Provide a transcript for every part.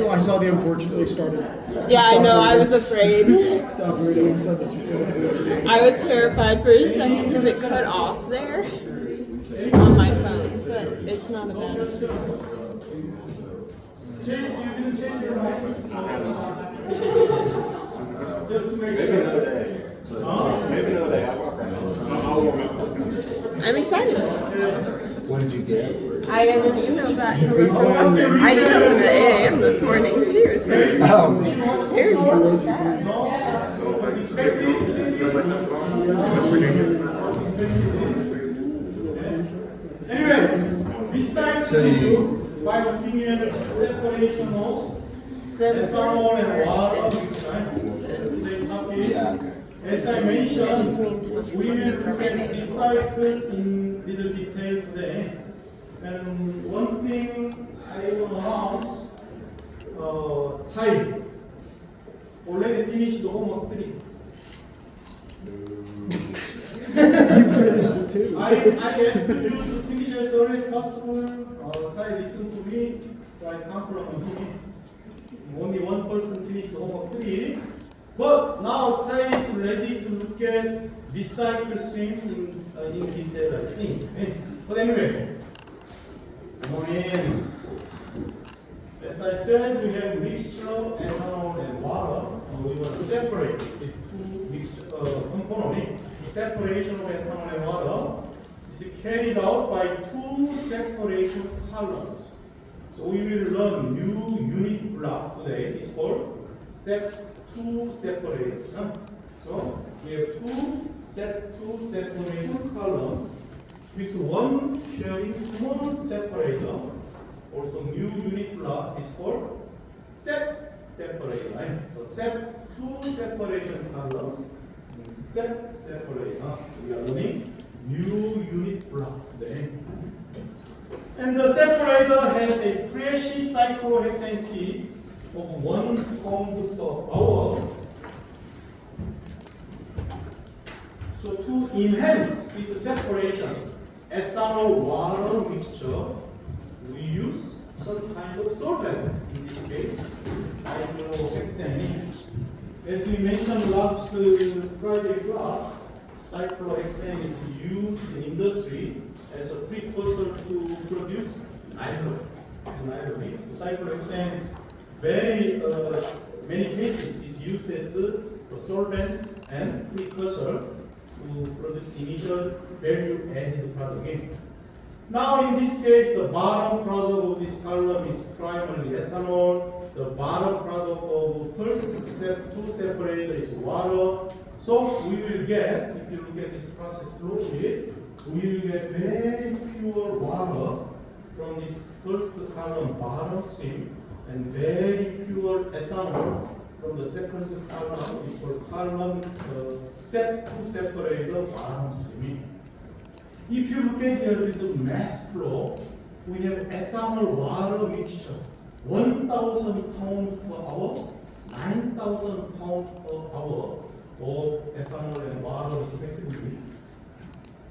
I saw the unfortunately started. Yeah, I know. I was afraid. Stop reading. I saw this unfortunately. I was terrified for a second because it cut off there on my phone, but it's not a bad issue. Chase, you didn't change your mind. Just to make sure. Maybe another day. I'll warm up. I'm excited. What did you get? I got an email back from the professor. I emailed him at 8 a.m. this morning too, so here's really fast. Anyway, besides by looking at separation of ethanol and water, as I mentioned, we will look at recycles in little detail today. And one thing I will announce, type. Already finished the homework 3. Finished it too. I asked you to finish as early as possible. Ty, listen to me, so I come from me. Only one person finished the homework 3. But now Ty is ready to look at recycle streams in detail, I think. But anyway, morning. As I said, we have mixture, ethanol, and water. We want to separate these two mixture components. Separation of ethanol and water is carried out by two separation columns. So we will learn new unit block today. It's called two separation. So we have two separation columns with one sharing common separator. Also new unit block is called separator. So two separation columns. Separator. We are learning new unit blocks today. And the separator has a precious cyclohexane key of 1 pound per hour. So to enhance this separation, ethanol water mixture, we use some kind of solvent. In this case, cyclohexane. As we mentioned last Friday class, cyclohexane is used in industry as a precursor to produce nylon. Cyclohexane, very many cases, is used as a solvent and precursor to produce initial value-added product. Now, in this case, the bottom product of this column is primarily ethanol. The bottom product of first two separator is water. So we will get, if you look at this process flow sheet, we will get very pure water from this first column bottom stream and very pure ethanol from the second column is for column two separator bottom stream. If you look at here with the mass flow, we have ethanol water mixture. 1,000 pounds per hour, 9,000 pounds per hour of ethanol and water respectively.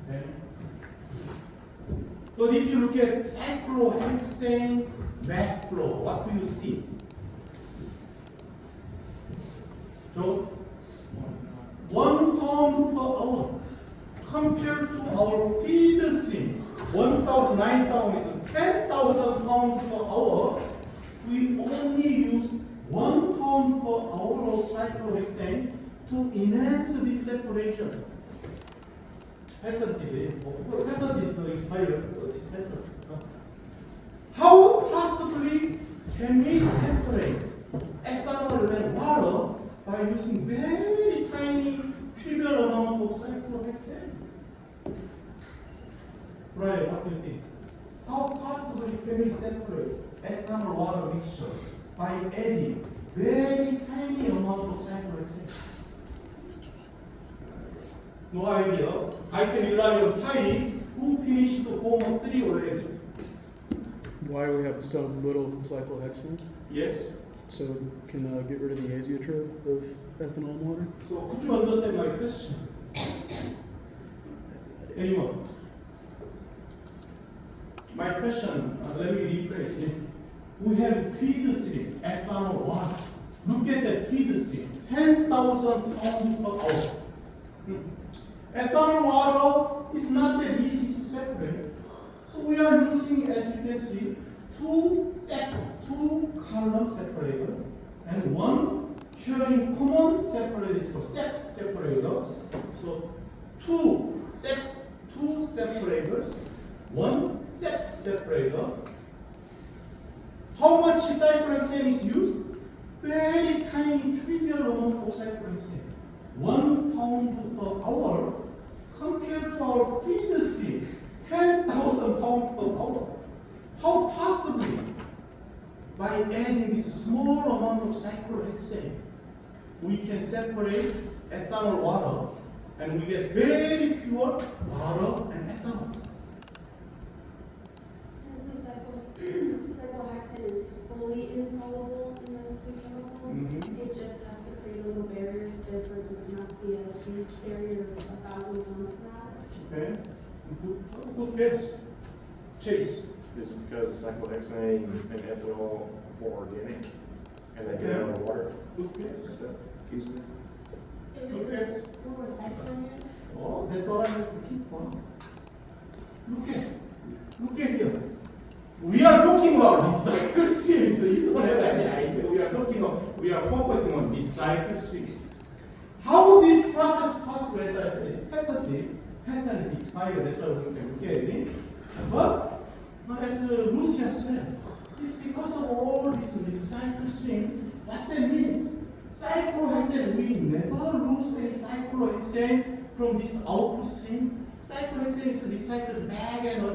Okay. But if you look at cyclohexane mass flow, what do you see? So, 1 pound per hour compared to our feed stream, 1,000, 9,000 is 10,000 pounds per hour. We only use 1 pound per hour of cyclohexane to enhance this separation. Patent is expired. This patent. How possibly can we separate ethanol and water by using very tiny trivial amount of cyclohexane? Right, what do you think? How possibly can we separate ethanol water mixture by adding very tiny amount of cyclohexane? No idea. I can rely on Ty, who finished the homework 3 already. Why do we have so little cyclohexane? Yes. So can get rid of the azeotrope of ethanol and water? So could you understand my question? Anyone? my question, let me rephrase it. We have feed stream, ethanol water. Look at that feed stream, 10,000 pounds per hour. Ethanol water is not that easy to separate. So we are using, as you can see, two column separator and one sharing common separator for separator. So two separators, one separator. How much cyclohexane is used? Very tiny, trivial amount of cyclohexane. 1 pound per hour compared to our feed stream, 10,000 pounds per hour. How possibly, by adding this small amount of cyclohexane, we can separate ethanol water and we get very pure water and ethanol. Since the cyclohexane is fully insoluble in those two chemicals, it just has to create a little barrier, so therefore it doesn't have to be a huge barrier of 1,000 pounds per hour. Okay, good guess. Chase. Is it because the cyclohexane and ethanol are more organic and they get out of the water? Good guess. Easily? Is Good it guess. just more recycling it? Oh, that's what I was looking for. Look at here. We are talking about recycle streams. So you don't have any idea. We are focusing on recycle streams. How this process possible? As I said, is patented. Patent is expired. That's why we can look at it. But as Lucia said, it's because of all this recycle stream. What that means? Cyclohexane, we never lose any cyclohexane from this output stream. Cyclohexane is recycled back and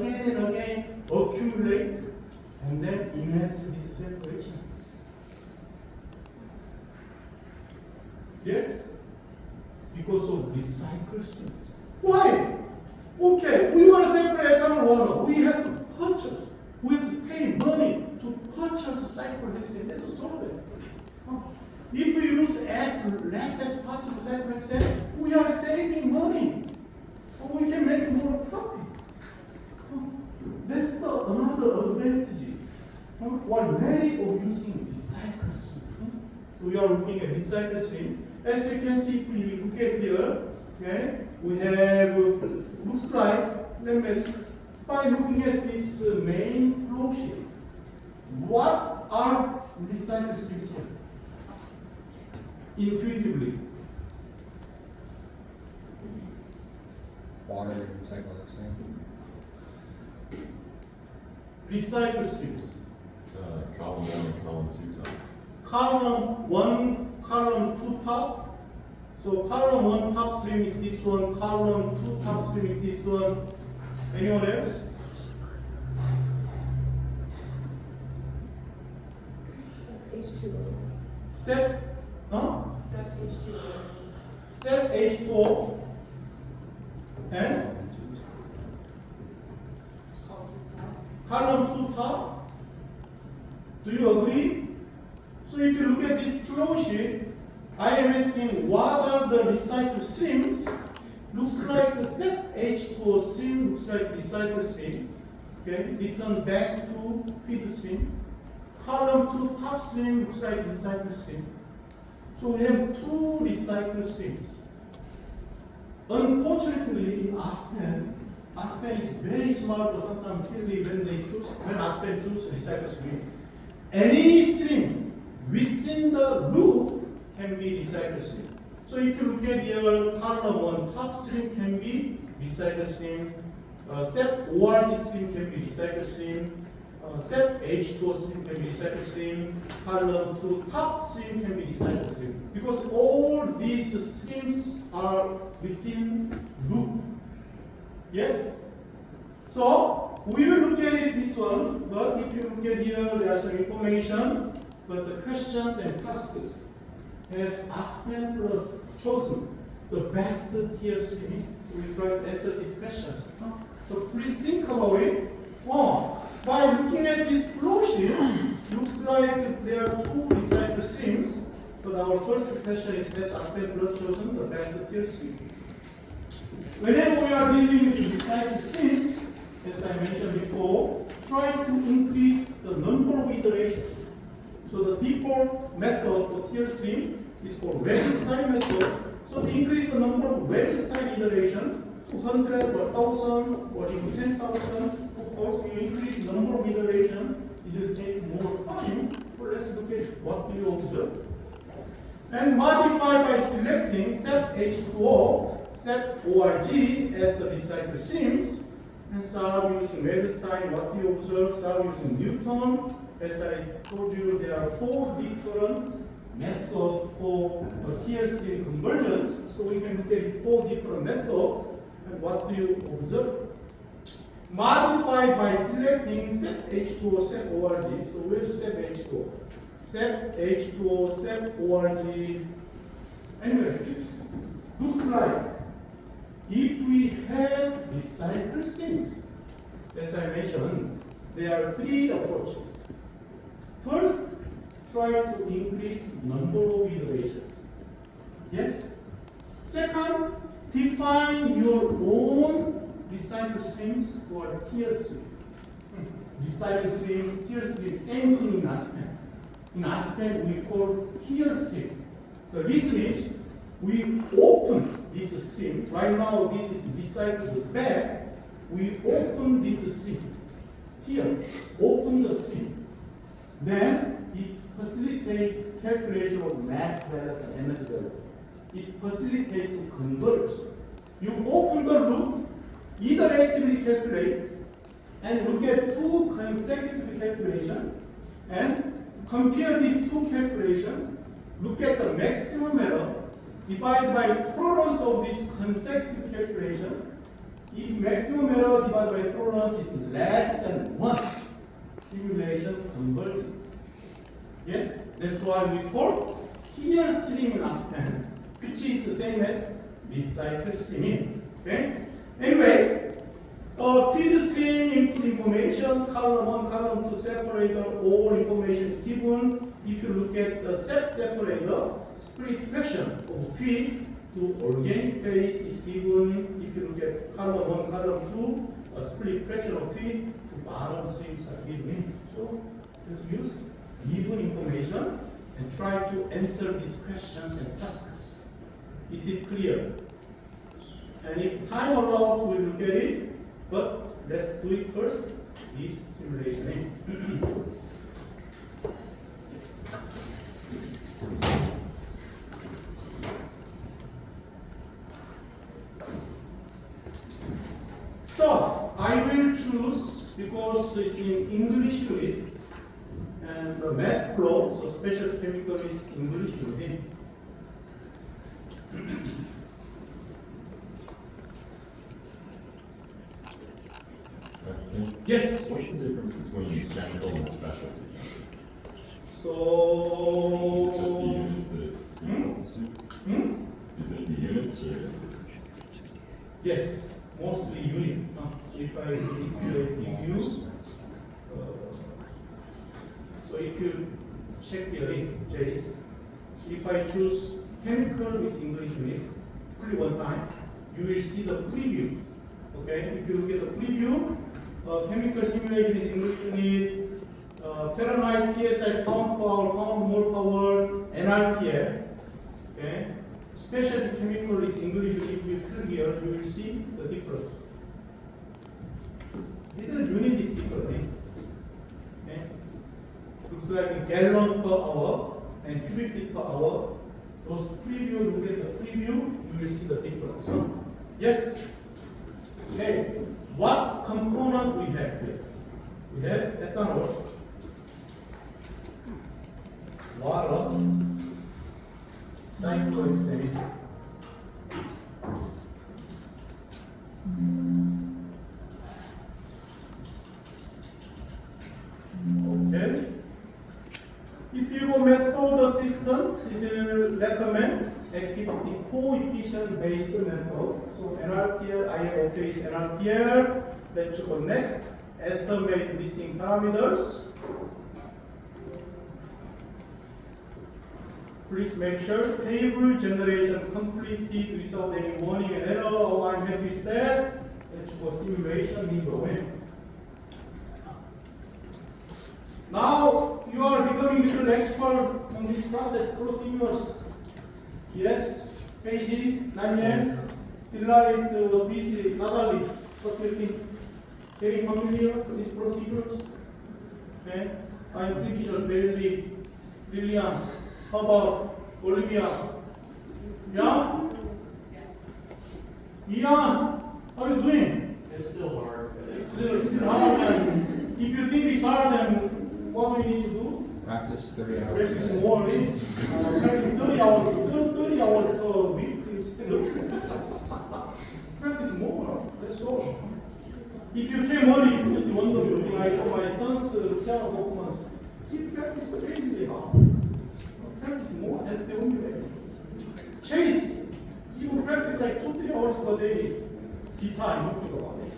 again, accumulate, and then enhance this separation. Yes? Because of recycled streams. Why? Okay, we want to separate ethanol water. We have to purchase. We have to pay money to purchase cyclohexane. That's a story. If we use as less as possible cyclohexane, we are saving money. We can make more profit. That's another advantage. One merit of using recycle stream. So we are looking at recycle stream. As you can see, if we look at here, okay, we have looks like, let me see, by looking at this main flow sheet, what are recycle streams here? Intuitively. Water and cyclohexane. Recycle streams. Column 1 and column 2 top. Column 1, column 2 top. So column 1 top stream is this one, column 2 top stream is this one. Anyone else? H2O. Set, huh? Except H2O. Set H2O and column 2 top. Do you agree? So if you look at this flow sheet, I am asking what are the recycle streams? Looks like the set H2O stream looks like recycle stream. Okay, return back to feed stream. Column 2 top stream looks like recycle stream. So we have two recycle streams. Unfortunately, in Aspen is very smart, but sometimes silly when Aspen choose recycle stream. Any stream within the loop can be recycle stream. So if you look at your column 1, top stream can be recycle stream. Set ORD stream can be recycle stream. Set H2O stream can be recycle stream. Column 2 top stream can be recycle stream. Because all these streams are within loop. Yes? So we will look at it this one, but if you look at here, there are some information, but the questions and tasks has Aspen plus chosen the best tier stream. We try to answer these questions. So please think about it. By looking at this flow sheet, looks like there are two recycle streams, but our first question is has Aspen plus chosen the best tier stream. Whenever we are dealing with recycle streams, as I mentioned before, try to increase the number of iterations. So the default method for tier stream is called wedge time method. So to increase the number of wedge time iteration to 100 or 1,000 or even 10,000, of course, you increase the number of iteration, it will take more time. But let's look at what do you observe. And modify by selecting set H2O, set ORG as the recycled streams, and solve using Wettstein. What do you observe? Solve using Newton. As I told you, there are 4 different methods for a tier stream convergence. So we can look at 4 different methods. And what do you observe? Modify by selecting set H2O, set ORG. So where's set H2O? Set H2O, set ORG. Anyway, looks like if we have recycled streams, as I mentioned, there are 3 approaches. First, try to increase number of iterations. Yes? Second, define your own recycled streams or tier stream. Recycled streams, tier stream, same thing in Aspen. In Aspen, we call tier stream. The reason is we open this stream. Right now, this is recycled bag. We open this stream. Here, open the stream. Then it facilitates calculation of mass balance and energy balance. It facilitates to converge. You open the loop, iteratively calculate, and look at 2 consecutive calculations, and compare these 2 calculations, look at the maximum error, divide by tolerance of this consecutive calculation. If maximum error divided by tolerance is less than 1, simulation converges. Yes, that's why we call tier stream in Aspen, which is the same as recycled streaming. Okay? Anyway, feed stream input information, column 1, column 2 separator, all information is given. If you look at the separator, split fraction of feed to organic phase is given. If you look at column 1, column 2, a split fraction of feed to bottom streams are given. So just use given information and try to answer these questions and tasks. Is it clear? And if time allows, we'll look at it. But let's do it first, this simulation. So I will choose, because it's in English unit, and the mass flow, so special chemical is English unit. Yes. What's the difference between chemical and specialty? So. Is it just the units that it belongs to? Is it the units or? Yes, mostly unit. If I give you, so if you check your J's, if I choose chemical with English unit, only one time, you will see the preview. Okay, if you look at the preview, chemical simulation is English unit, Fahrenheit, PSI, pound power, pound mole power, NRPL. Okay, specialty chemical is English unit. If you click here, you will see the difference. Little unit is different. Okay, looks like gallon per hour and cubic feet per hour. Those preview, look at the preview, you will see the difference. Yes. Okay, what component we have here? We have ethanol, water, cyclohexane, okay. If you go method assistant, it will recommend activity coefficient based method. So NRTL, I am okay is NRTL. Let's go next. Estimate missing parameters. Please make sure table generation completed without any warning and error. Oh, I'm happy with that. let's go simulation window. Now you are becoming little expert on this process procedures. Yes, Paige, Daniel, Delight was busy, Natalie, what do you think? Very familiar with these procedures? Okay, I'm pretty sure Bailey, Lillian, how about Olivia? Yeah? Ian, how are you doing? It's still hard, but It's still hard. And if you think it's hard, then what do you need to do? Practice 3 hours. Practice more. Practice 30 hours. 30 hours per week is still. Practice more. Let's go. If you came only, it's wonderful. Like my son's piano performance, he practiced crazily hard. Practice more. That's the only way. Chase. He will practice like 2-3 hours per day. Guitar, you know about it.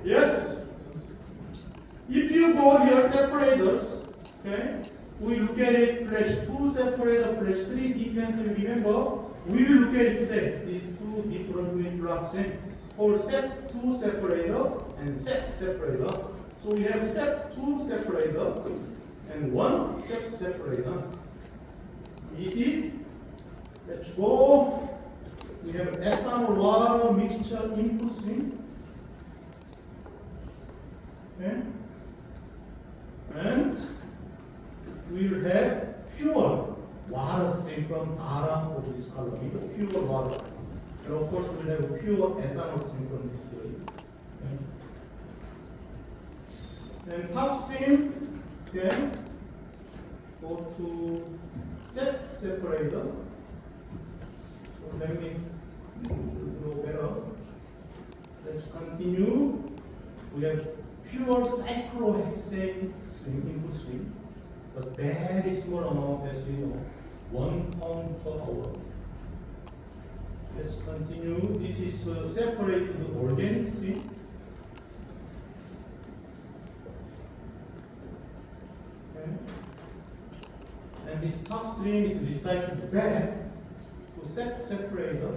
Yes. If you go here, separators, okay, we look at it, flash 2 separator, flash 3 depends, remember, we will look at it today, these 2 different building blocks, or set 2 separator and set separator. So we have set 2 separator and 1 set separator. Easy. Let's go. We have ethanol water mixture input stream. Okay. And we will have pure water stream from bottom of this column, pure water. And of course, we will have pure ethanol stream from this way. Okay. And top stream, okay, go to set separator. So let me draw better. Let's continue. We have pure cyclohexane stream, input stream, but very small amount, as we know, 1 pound per hour. Let's continue. This is separated organic stream. Okay. And this top stream is recycled back to set separator.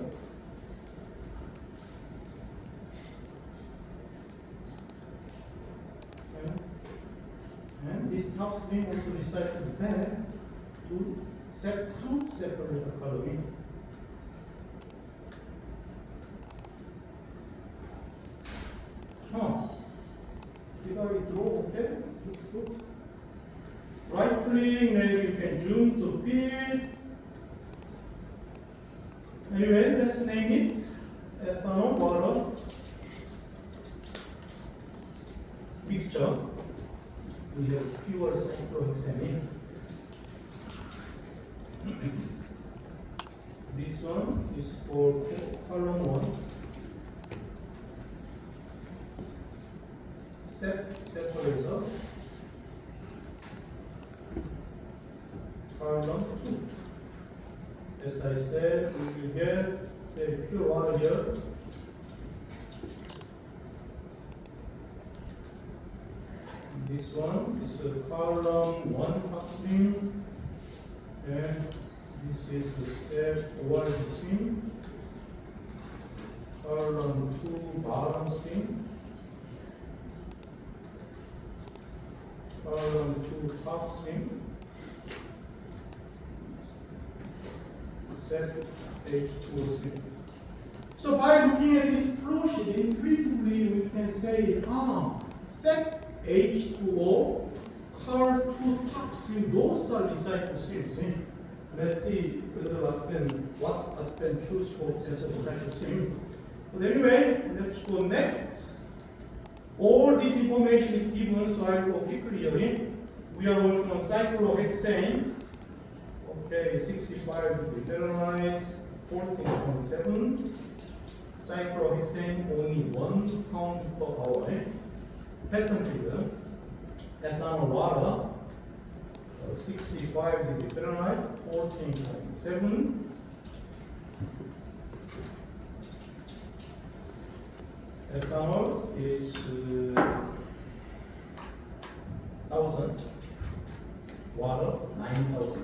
And this top stream also recycled back to set 2 separator column. Did I draw okay? Looks good. Right click, maybe you can zoom to fit. Anyway, let's name it ethanol water mixture. We have pure cyclohexane. This one is for column 1. Separator. Column 2. As I said, we will get the pure water here. This one is a column 1 top stream, and this is the set 1 stream, column 2 bottom stream, column 2 top stream, set H2 stream. So by looking at this flow sheet, intuitively we can say, set H2O, Car2 top stream, those are recycled streams. Let's see whether what has been choose for as a recycled stream. But anyway, let's go next. All this information is given, so I will go quickly here. We are working on cyclohexane. Okay, 65 degree Fahrenheit, 14.7. Cyclohexane only 1 pound per hour. Pattern figure, ethanol water, 65 degree Fahrenheit, 14.7. Ethanol is 1,000. Water 9,000.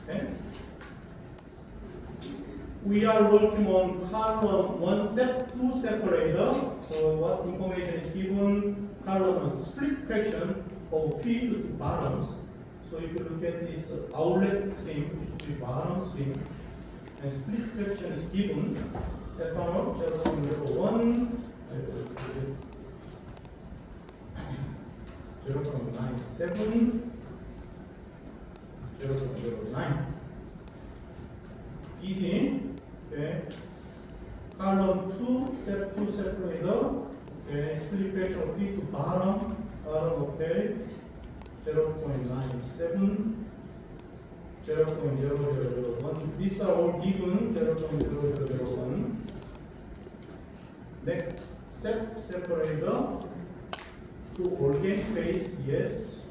Okay. we are working on column 2 separator. So what information is given? Column 1, split fraction of feed to bottoms. So if you look at this outlet stream, it should be bottom stream. And split fraction is given. Ethanol 0.01, 0.97, 0.09. Easy. Okay. Column 2 separator. Okay. Split fraction of feed to bottom. Okay. 0.97. 0.0001. These are all given 0.0001. Next, separator to organic phase, yes.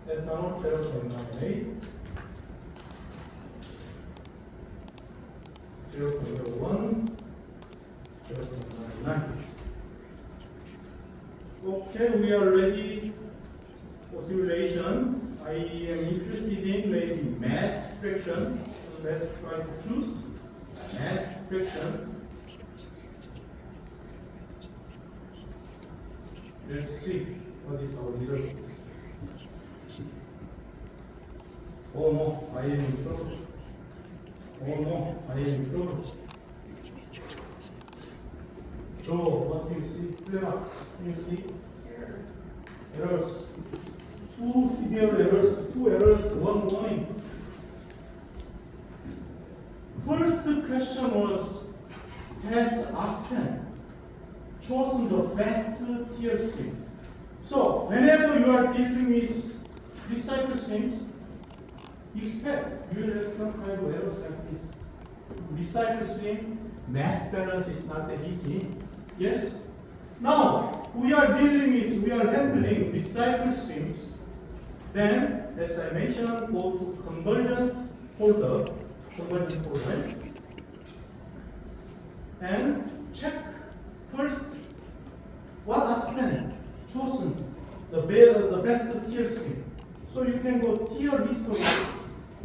Ethanol 0.98. 0.01. 0.99. Okay, we are ready for simulation. I am interested in maybe mass fraction. So let's try to choose mass fraction. Let's see what is our result. Oh no, I am in trouble. Oh no, I am in trouble. Joe, what do you see? Clear up. You see? Errors. Two severe errors, 2 errors, 1 warning. First question was, has Aspen chosen the best tier stream? So, whenever you are dealing with recycle streams, expect you will have some kind of errors like this. Recycle stream, mass balance is not that easy. Yes? Now, we are handling recycle streams. Then, as I mentioned, go to convergence folder, and check first what Aspen chosen the best tier stream. So you can go tier history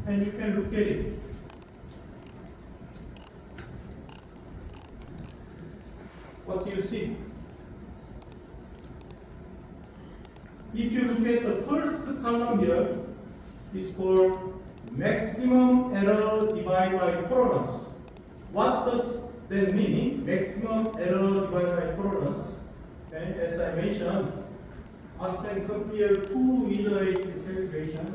and you can look at it. What do you see? If you look at the first column here, it's called maximum error divided by tolerance. What does that mean? Maximum error divided by tolerance. Okay, as I mentioned, Aspen compare 2 iterative calculation.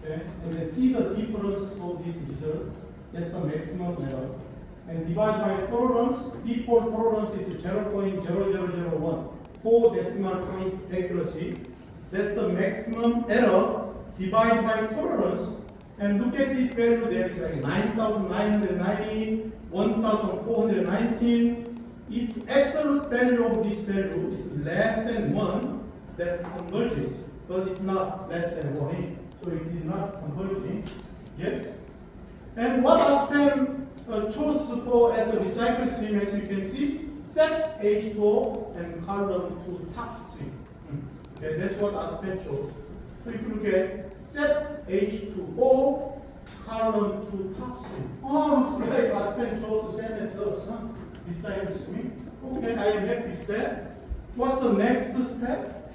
Okay, and then see the difference of this result. That's the maximum error. And divided by tolerance, default tolerance is 0.0001, 4 decimal point accuracy. That's the maximum error divided by tolerance. And look at this value, there is like 9,990, 1,419. If absolute value of this value is less than 1, that converges, but it's not less than 1. So it is not converging. Yes? And what Aspen chose for as a recycle stream, as you can see, set H2O and column to top stream. Okay, that's what Aspen chose. So if you look at set H2O, column to top stream. Oh, looks like Aspen chose the same as us, huh? Recycle stream. Okay, I am happy with that. What's the next step?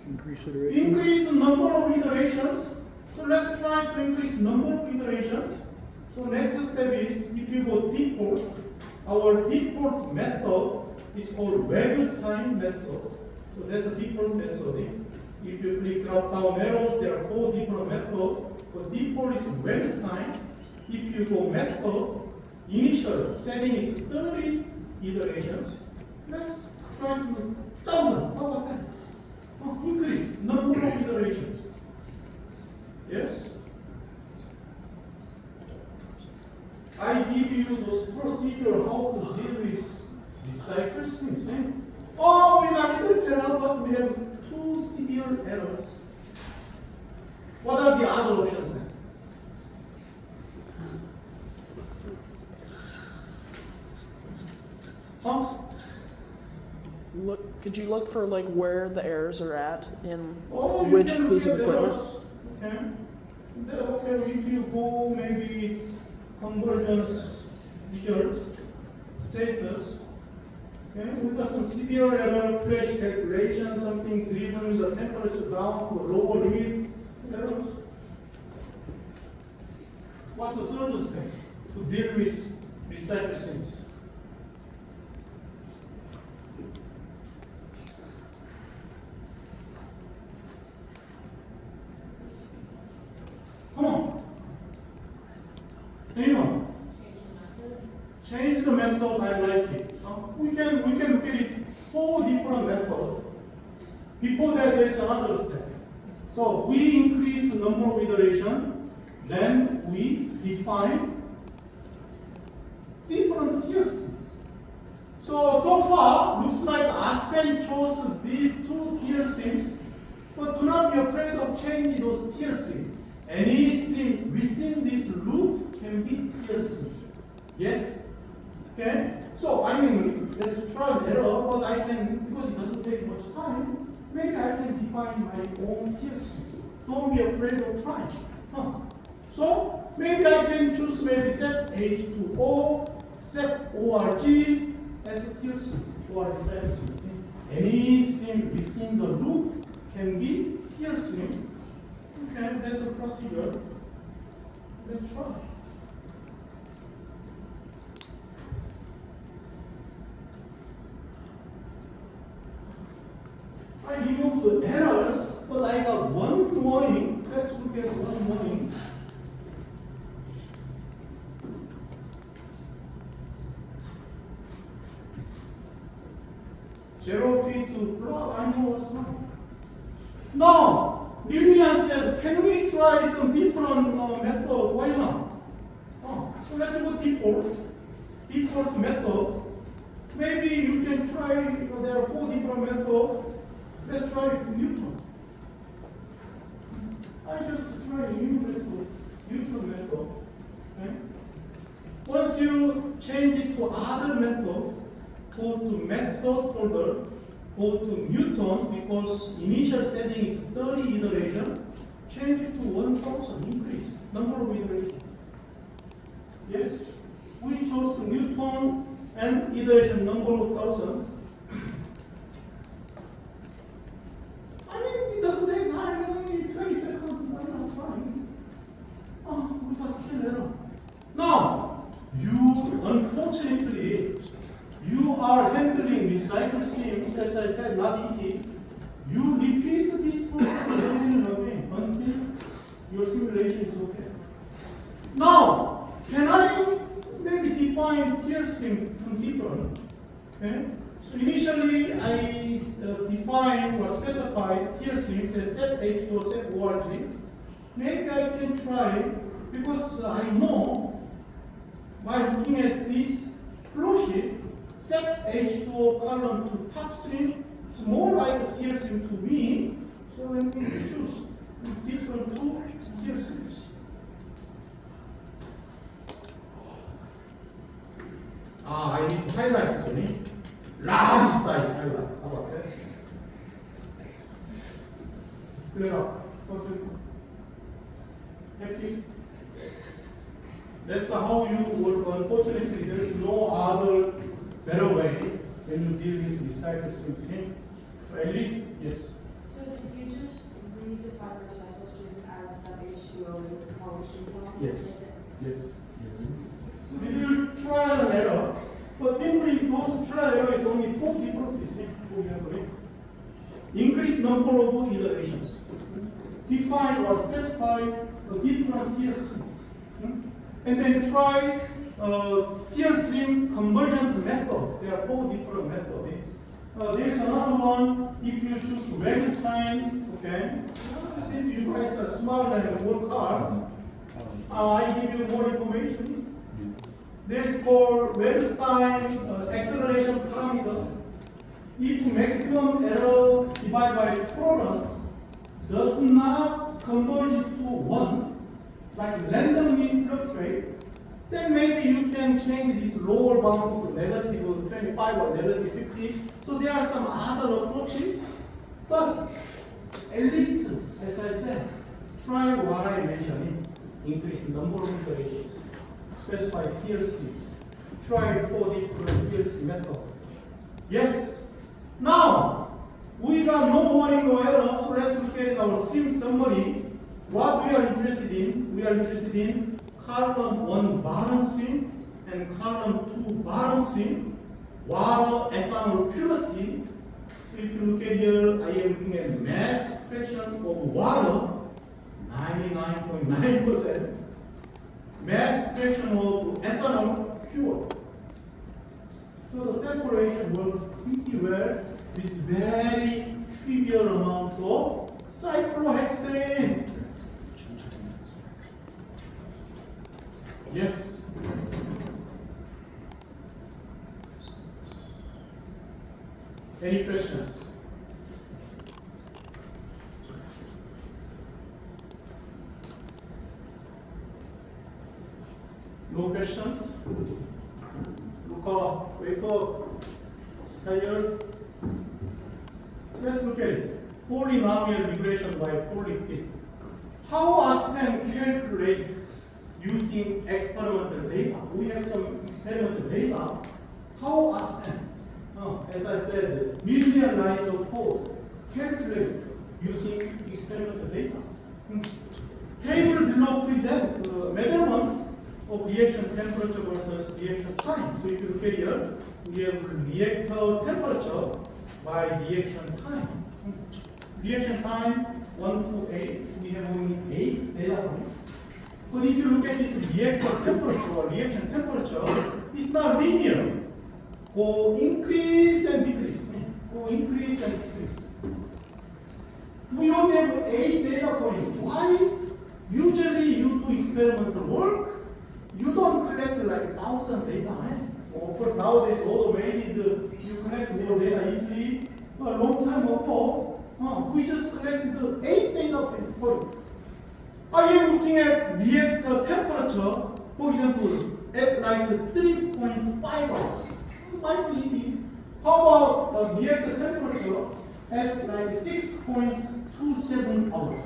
Increase iterations. Increase the number of iterations. So let's try to increase number of iterations. So next step is, if you go default, our default method is called Weggstein method. So that's a default method. If you click drop down arrows, there are 4 different methods. The default is Weggstein. If you go method, initial setting is 30 iterations. Let's try to 1,000. How about that? Increase number of iterations. Yes? I give you those procedure how to deal with recycle streams. Eh? Oh, we got little error, but we have 2 severe errors. What are the other options then? Huh? Could you look for like where the errors are at in Oh, you which can piece look of at equipment? errors. Okay. Okay, if you go maybe convergence visual status. Okay, we got some severe error, flash calculation, something driven the temperature down to lower limit errors. What's the third step to deal with recycle things? Come on. Anyone? Change the method, I like it. We can look at it 4 different methods. Before that, there is another step. So we increase the number of iteration, then we define different tiers. So far, looks like Aspen chose these 2 tier streams, but do not be afraid of changing those tier streams. Any stream within this loop can be tier streams. Yes? Okay? So, I mean, let's try and error, but I can, because it doesn't take much time, maybe I can define my own tier stream. Don't be afraid of trying. So, maybe I can choose maybe set H2O, set ORG as a tier stream, or a set stream. Any stream within the loop can be tier stream. Okay, that's the procedure. Let's try. I removed the errors, but I got one warning. Let's look at one warning. Zero feet to block, I know what's wrong. No! Lillian said, can we try some different method? Why not? So let's go default method. Maybe you can try, there are 4 different methods. Let's try Newton. I just try Newton method. Okay? Once you change it to other method, go to method folder, go to Newton, because initial setting is 30 iteration, change it to 1000, increase number of iterations. Yes, we chose Newton and iteration number of 1000. I mean, it doesn't take time, only 20 seconds, why not trying? We got still error. Now, you, unfortunately, you are handling recycle streams, as I said, not easy. You repeat this program again and again until your simulation is okay. Now, can I maybe define tier stream different? Okay? So initially, I define or specify tier streams as set H2O, set ORG. Maybe I can try, because I know by looking at this flow sheet, set H2O column to top stream, it's more like a tier stream to me. So let me choose different 2 tier streams. I need to highlight this one. Large size highlight. How about that? Clear up. Happy? That's how you work. Unfortunately, there is no other better way when you deal with recycle streams. So at least, yes. So did you just redefine recycle streams as sub H2O in column C1? Yes. Yes. So we will trial and error. But simply those trial error is only 4 differences. For example, increase number of iterations. Define or specify a different tier streams. And then try tier stream convergence method. There are 4 different methods. There is another one. If you choose Wettstein, okay. Since you guys are smart and work hard, I give you more information. There is called Wettstein acceleration parameter. If maximum error divided by tolerance does not converge to 1, like randomly fluctuate, then maybe you can change this lower bound to negative 25 or negative 50. So there are some other approaches, but at least, as I said, try what I mentioned, increase the number of iterations, specify tier streams. try 4 different TLC method. Yes. Now, we got no warning, no error, so let's look at our stream summary. What we are interested in? We are interested in column 1 bottom stream and column 2 bottom stream. Water ethanol purity. If you look at here, I am looking at mass fraction of water, 99.9%. Mass fraction of ethanol, pure. So the separation works pretty well. This very trivial amount of cyclohexane. Yes. Any questions? No questions? Look up, wake up, tired. Let's look at it. Polynomial regression by Polypid. How Aspen calculate using experimental data? We have some experimental data. How Aspen? As I said, million lines of code calculate using experimental data. Table below present measurement of reaction temperature versus reaction time. So if you look at here, we have reactor temperature by reaction time. Reaction time 1 to 8. We have only 8 data points. But if you look at this reactor temperature or reaction temperature, it's not linear. Go increase and decrease. Go increase and decrease. We only have 8 data points. Why? Usually you do experimental work, you don't collect like 1,000 data. Of course, nowadays automated, you collect more data easily. A long time ago, we just collected 8 data points. I am looking at reactor temperature, for example, at like 3.5 hours. Might be easy. How about reactor temperature at like 6.27 hours?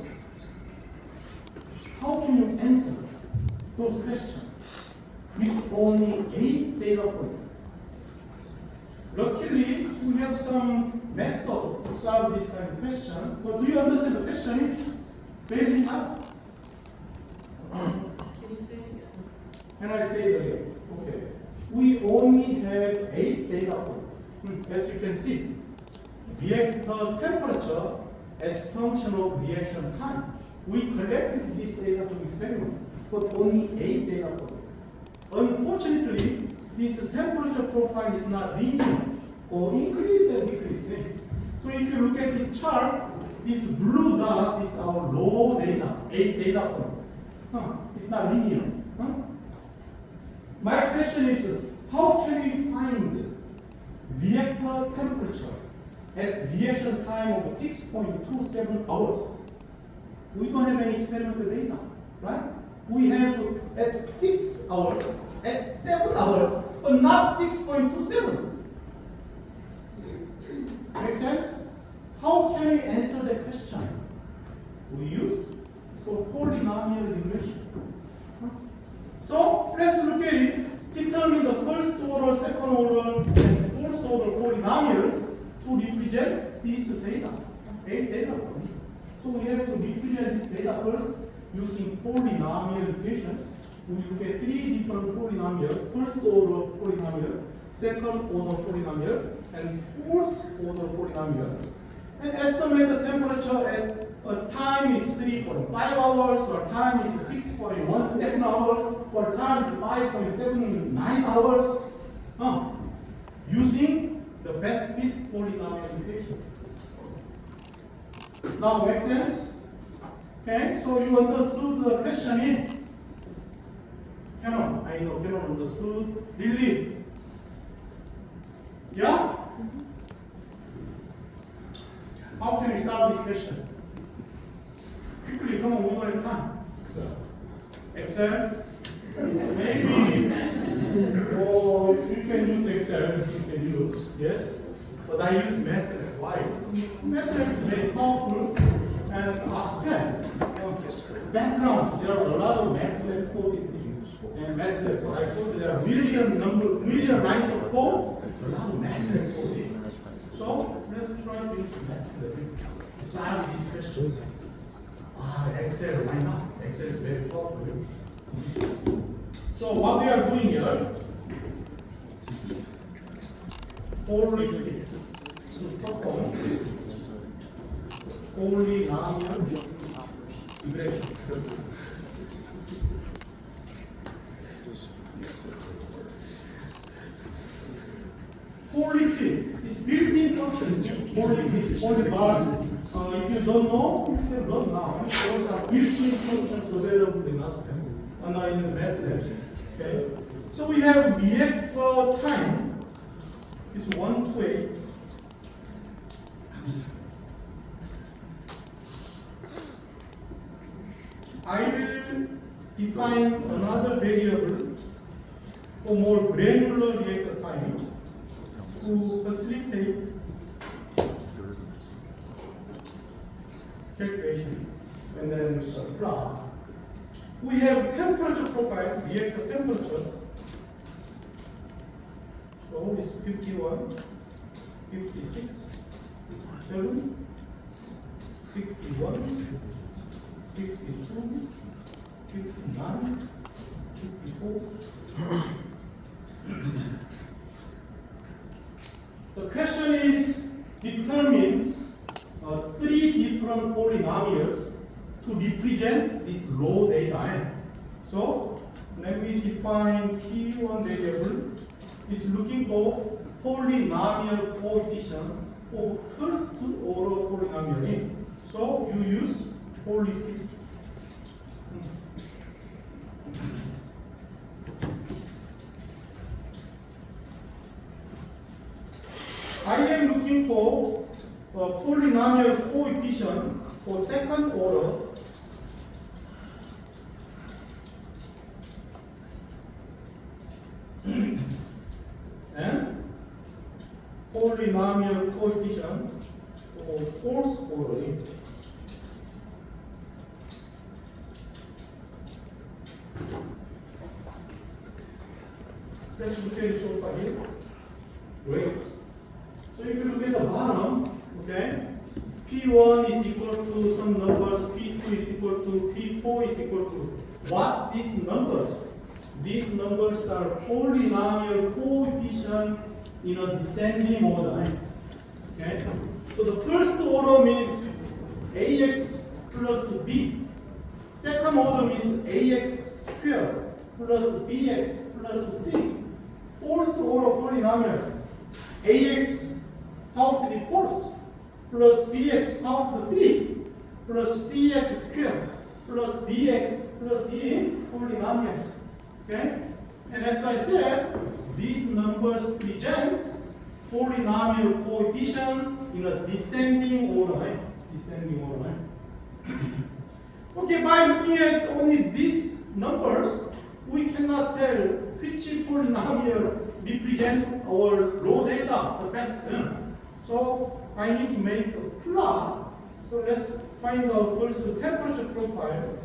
How can you answer those questions with only 8 data points? Luckily, we have some method to solve this kind of question. But do you understand the question is very hard? Can you say it again? Can I say it again? Okay. We only have 8 data points. As you can see, reactor temperature as function of reaction time. We collected this data from experiment, but only 8 data points. Unfortunately, this temperature profile is not linear, or increase and decrease. So if you look at this chart, this blue dot is our raw data, 8 data points. It's not linear. My question is, how can we find reactor temperature at reaction time of 6.27 hours? We don't have any experimental data, right? We have at 6 hours, at 7 hours, but not 6.27. Make sense? How can we answer that question? We use polynomial regression. So let's look at it. Determine the first order, second order, and fourth order polynomials to represent this data. 8 data points. So we have to represent this data first using polynomial equations. We look at 3 different polynomials: first order polynomial, second order polynomial, and fourth order polynomial. And estimate the temperature at time is 3.5 hours, or time is 6.17 hours, or time is 5.79 hours, using the best fit polynomial equation. Now, make sense? Okay, so you understood the question in Canon. I know Canon understood. Really? Yeah? How can we solve this question? Quickly, come on, one more time. Excel. Excel? Maybe. Or you can use Excel, you can use, yes. But I use MATLAB. Why? MATLAB is very powerful and Aspen. Background, there are a lot of MATLAB code in use. and MATLAB. I code there are million lines of code, a lot of MATLAB code. So let's try to use MATLAB to answer these questions. Excel, why not? Excel is very powerful. So what we are doing here, polynomial, regression. Polyfit is built-in function. Polybar. If you don't know, you can learn now. Those are built-in functions available in Aspen and in the MATLAB. Okay. So we have react for time is 1 to 8. I will define another variable for more granular reactor timing to facilitate calculation and then plot. We have temperature profile, reactor temperature. So it's 51, 56, 57, 61, 62, 59, 54. The question is determine 3 different polynomials to represent this raw data. So let me define P1 variable. It's looking for polynomial coefficient for first order polynomial. So you use polyfit. I am looking for a polynomial coefficient for second order. And polynomial coefficient for fourth order. Let's look at it short by here. Great. So if you look at the bottom, okay, P1 is equal to some numbers, P2 is equal to, P4 is equal to. What these numbers? These numbers are polynomial coefficient in a descending order. Okay? So the first order means AX plus B. Second order means AX squared plus BX plus C. Fourth order polynomial AX power to the fourth plus BX power to the 3 plus CX squared plus DX plus E polynomials. Okay? And as I said, these numbers present polynomial coefficient in a descending order. Right? Descending order. Right? Okay, by looking at only these numbers, we cannot tell which polynomial represent our raw data the best. So I need to make a plot. So let's find out first the temperature profile.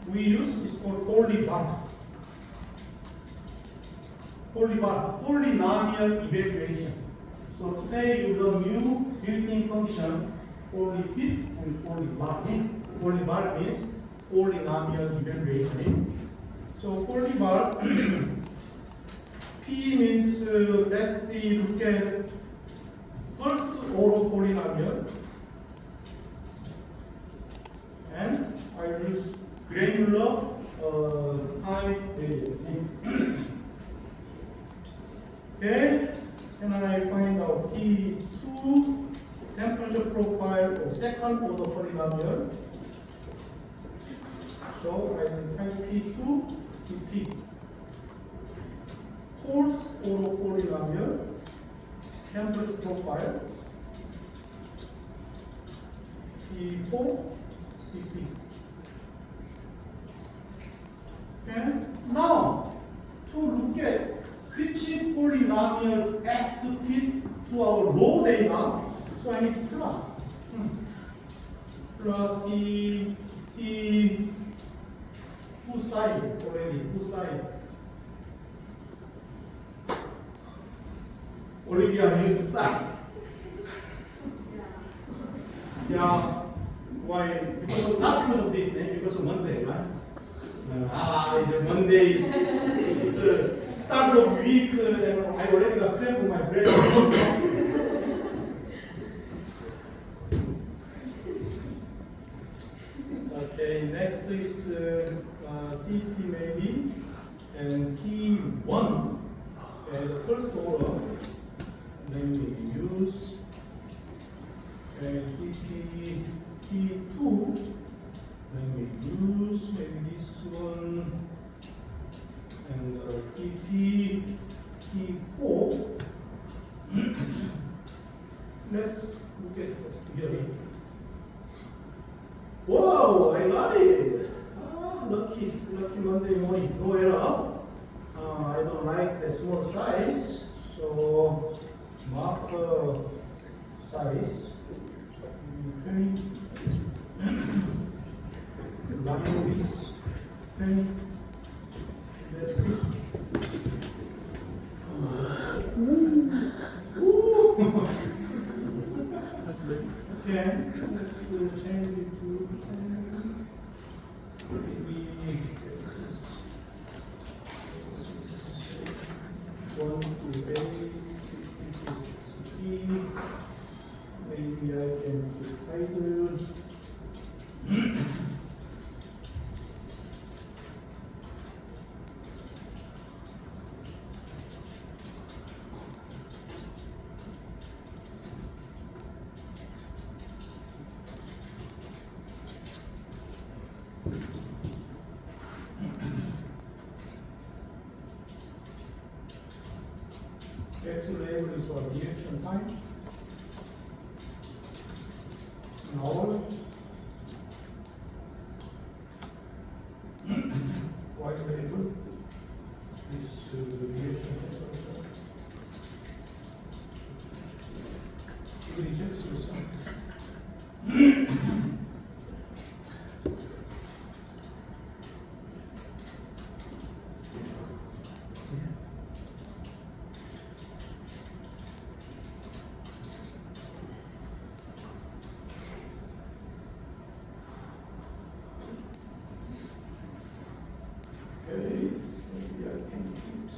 We use is called polybar. Polynomial evaluation. So today you learn new built-in function, polyfit and polybar. Polybar means polynomial evaluation. So polybar P means let's see, look at first order polynomial, and I use granular time variance. Okay, and I find out T2 temperature profile of second order polynomial. So I will type P2 to P. Fourth order polynomial temperature profile P4 P. Okay. Now to look at which polynomial best fit to our raw data, so I need to plot. Plot T two side already, two side. Olivia, you side. Yeah, why? Because not because of this, because of Monday, right? It's a Monday. It's a start of week, and I already got cramp in my brain. Okay, next is TP maybe, and T1, and the first order, then we use, and TP T2, then we use maybe this one, and TP T4. Let's look at it together. Whoa, I got it! Lucky Monday morning, no error. I don't like the small size, so mark the size. Okay. Line this. Okay. That's it. Ooh. Okay, let's change it to maybe one to 8, 50 to 60. Maybe I can put title. X label is for reaction time. Hour. Y label is reaction temperature. 36%. Okay, maybe I can put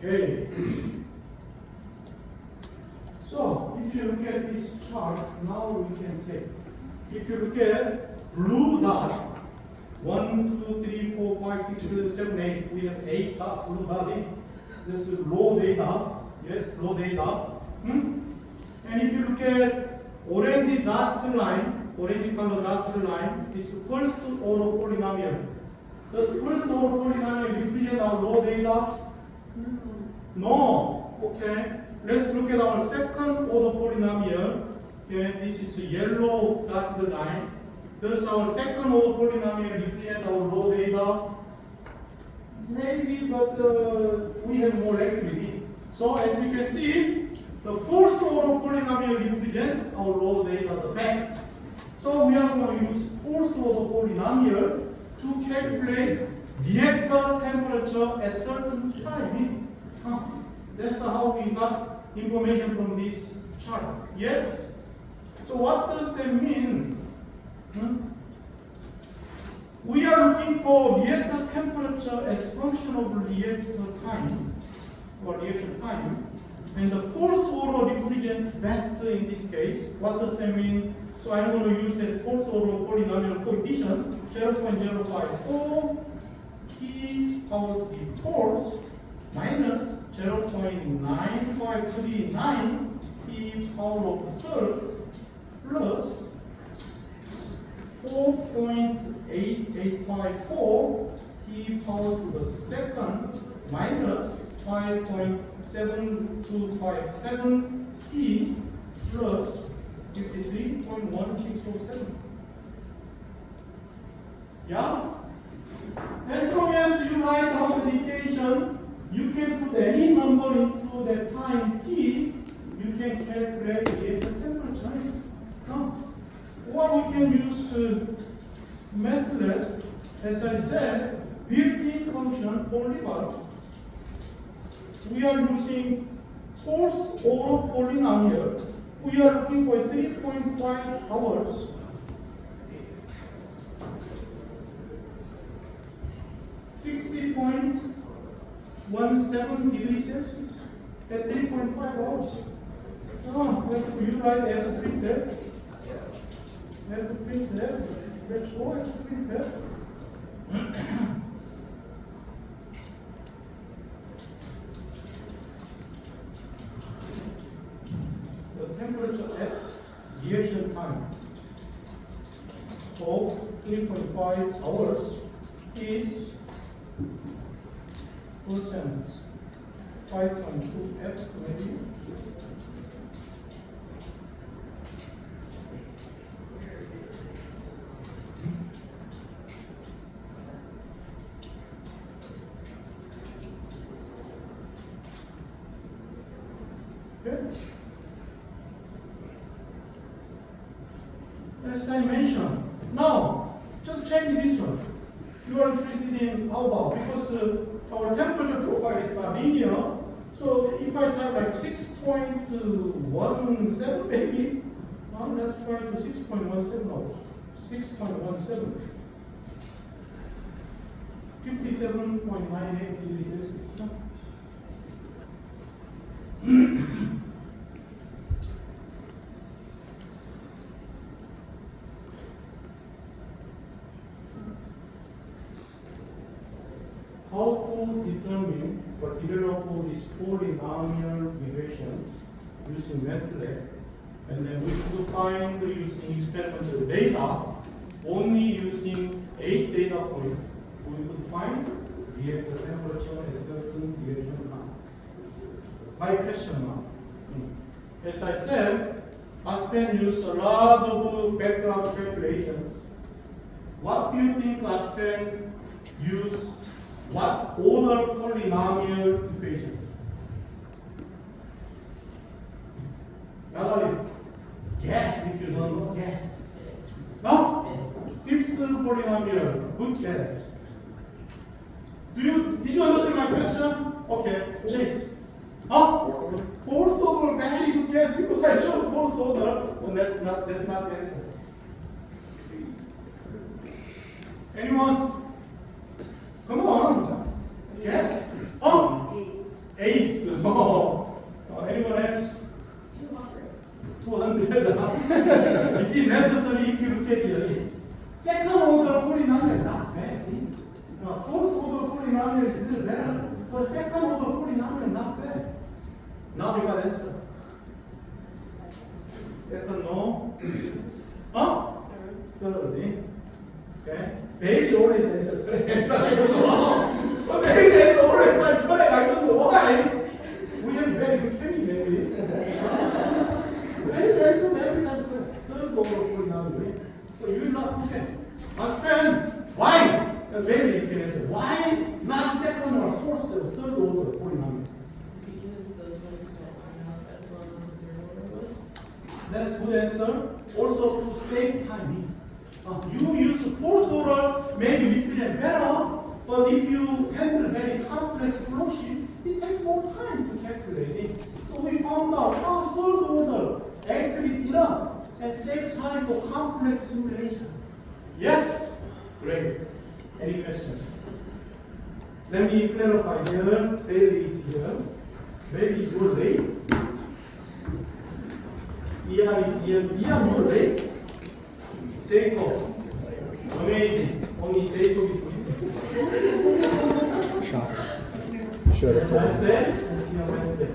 Okay. So, if you look at this chart, now we can say, if you look at blue dot, 1, 2, 3, 4, 5, 6, 7, 8, we have 8 dot, blue dot in. This is raw data, yes, raw data. And if you look at orange dotted line, orange color dotted line, this first order polynomial. Does first order polynomial represent our raw data? No. Okay. Let's look at our second order polynomial. Okay. This is a yellow dotted line. Does our second order polynomial represent our raw data? Maybe, but we have more activity. So as you can see, the first order polynomial represents our raw data the best. So we are going to use first order polynomial to calculate reactor temperature at certain time. That's how we got information from this chart. Yes? So what does that mean? We are looking for reactor temperature as function of reactor time, or reaction time. And the first order represents best in this case. What does that mean? So I'm going to use that first order polynomial coefficient, 0.054 t power to the fourth minus 0.9539 t power of the third plus 4.8854 T power to the second minus 5.7257 T plus 53.1647. Yeah? As long as you write down the equation, you can put any number into that time t, you can calculate the temperature. Or we can use MATLAB, as I said, built-in function Polybar. We are using fourth order polynomial. We are looking for 3.5 hours. 60.17 degrees Celsius at 3.5 hours. You write have to print that. Have to print that. Let's go have to print that. The temperature at reaction time of 3.5 hours is percent 5.2 F maybe. Okay. As I mentioned, now just change this one. You are interested in how about, because our temperature profile is not linear, so if I type like 6.17 maybe, let's try to 6.17 now. 6.17. 57.98 degrees Celsius. How to determine or develop all these polynomial relations using MATLAB, and then we could find using experimental data, only using 8 data points, we could find reactor temperature at certain reaction time. My question now, as I said, Aspen used a lot of background calculations. What do you think Aspen used? What order polynomial equation? Natalie, guess if you don't know, guess. No? Gibbs polynomial, good guess. Did you understand my question? Okay, Chase. Fourth order, very good guess because I chose fourth order. Well, that's not the answer. Anyone? Come on. Yes. Ace. Anyone else? 200. Is it necessary if you look at it? Second order polynomial not bad. Fourth order polynomial is still better, but second order polynomial not bad. Now we got answer. Second no. Third. Okay. Bailey always answer correct. I don't know. But Bailey answer always answer correct. I don't know why. We have very good chemistry, maybe. Bailey answer every time correct. Third order polynomial. So you will not okay. Aspen, why? Bailey you can answer. Why not second or fourth or third order polynomial? Because those ones don't line up as well as the third order ones. That's good answer. Also to save time. You use fourth order, maybe represent better, but if you handle very complex flow sheet, it takes more time to calculate it. So we found out third order actually did up and save time for complex simulation. Yes? Great. Any questions? Let me clarify here. Bailey is here. Maybe you're late. Ian is here. Ian, you're late. Jacob. Amazing. Only Jacob is missing. Shocker. Should have told Wednesday? See you on Wednesday.